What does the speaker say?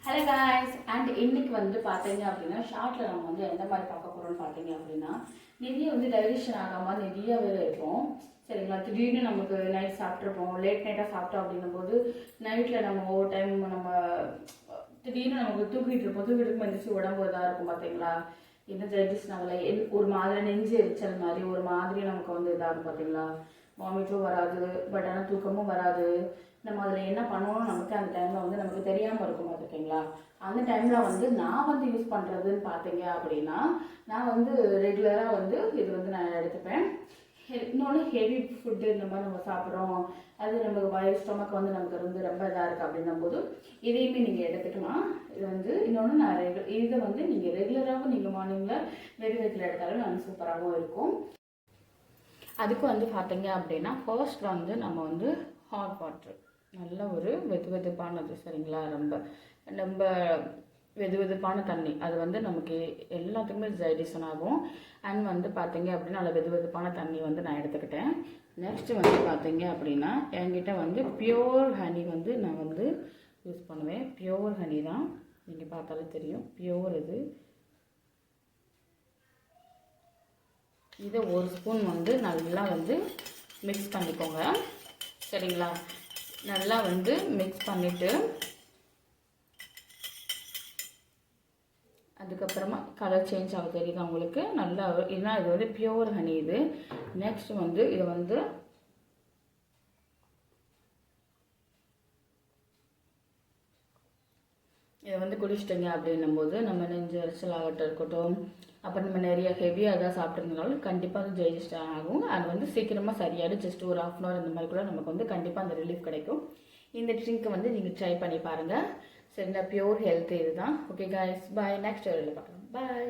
Hello guys and இன்னைக்கு வந்து பார்த்தீங்க அப்படின்னா ஷார்ட்ல நம்ம வந்து எந்த மாதிரி பார்க்க போறோம்னு பார்த்தீங்க அப்படின்னா நிறைய வந்து டைஜஷன் ஆகாமல் நிறைய வேலை இருக்கும் சரிங்களா. திடீர்னு நமக்கு நைட் சாப்பிட்ருப்போம், லேட் நைட்டாக சாப்பிட்டோம் அப்படின்னும் போது நைட்டில் நம்ம ஒவ்வொரு டைம் நம்ம திடீர்னு நமக்கு தூக்கிட்டு இருக்கும் எந்திரிச்சு உடம்பு இதாக இருக்கும் பார்த்தீங்களா. என்ன டைஜஷன் ஆகலை, ஒரு மாதிரி நெஞ்சு எரிச்சல் மாதிரி ஒரு மாதிரி நமக்கு வந்து இதாகும் பார்த்தீங்களா. வாமிட்டும் வராது, பட் ஆனால் தூக்கமும் வராது. நம்ம அதில் என்ன பண்ணணும்னு நமக்கு அந்த டைமில் வந்து நமக்கு தெரியாமல் இருக்கும் பார்த்துருக்கீங்களா. அந்த டைமில் வந்து நான் வந்து யூஸ் பண்ணுறதுன்னு பார்த்தீங்க அப்படின்னா நான் வந்து ரெகுலராக வந்து இது வந்து நான் எடுத்துப்பேன். இன்னொன்று ஹெவி ஃபுட்டு இந்த மாதிரி நம்ம சாப்பிட்றோம், அது நமக்கு வயிறு ஸ்டொமக் வந்து நமக்கு வந்து ரொம்ப இதாக இருக்குது அப்படின்னும் போது இதையுமே நீங்கள் எடுத்துக்கலாம். இது வந்து இன்னொன்று நான் இதை வந்து நீங்கள் ரெகுலராகவும் நீங்கள் மார்னிங்கில் வெறும் வயிற்றில் எடுத்தாலும் நான் சூப்பராகவும் இருக்கும். அதுக்கு வந்து பார்த்தீங்க அப்படின்னா ஃபர்ஸ்ட் வந்து நம்ம வந்து ஹாட் வாட்டர், நல்ல ஒரு வெதுவெதுப்பானது சரிங்களா, ரொம்ப ரொம்ப வெதுவெதுப்பான தண்ணி, அது வந்து நமக்கு எல்லாத்துக்குமே டைஜஷன் ஆகும். அண்ட் வந்து பார்த்தீங்க அப்படின்னா அதில் வெதுவெதுப்பான தண்ணி வந்து நான் எடுத்துக்கிட்டேன். நெக்ஸ்ட்டு வந்து பார்த்தீங்க அப்படின்னா என்கிட்ட வந்து பியோர் ஹனி வந்து நான் வந்து யூஸ் பண்ணுவேன். பியோர் ஹனி தான், நீங்கள் பார்த்தாலே தெரியும் பியோர் இது. இதை ஒரு ஸ்பூன் வந்து நல்லா வந்து மிக்ஸ் பண்ணிக்கோங்க சரிங்களா. நல்லா வந்து மிக்ஸ் பண்ணிவிட்டு அதுக்கப்புறமா கலர் சேஞ்ச் ஆக தெரியுது உங்களுக்கு நல்லா. ஏன்னா இது வந்து பியோர் ஹனி இது. நெக்ஸ்ட் வந்து இதை வந்து குடிச்சிட்டிங்க அப்படின்னும் போது நம்ம நெஞ்சு எரிச்சல் ஆகட்டும் இருக்கட்டும், அப்புறம் நம்ம நிறைய ஹெவியாக எதாவது சாப்பிட்றதுனாலும் கண்டிப்பாக அது டைஜஸ்ட் ஆகும். அது வந்து சீக்கிரமாக சரியாயிடும். ஜஸ்ட் ஒரு ½ hour இந்த மாதிரி கூட நமக்கு வந்து கண்டிப்பாக அந்த ரிலீஃப் கிடைக்கும். இந்த ட்ரிங்க்கை வந்து நீங்கள் ட்ரை பண்ணி பாருங்கள் சரிங்களா. பியோர் ஹெல்த் இதுதான். ஓகே காய்ஸ், பாய். நெக்ஸ்ட் வீடியோவில் பார்க்கலாம். பாய்.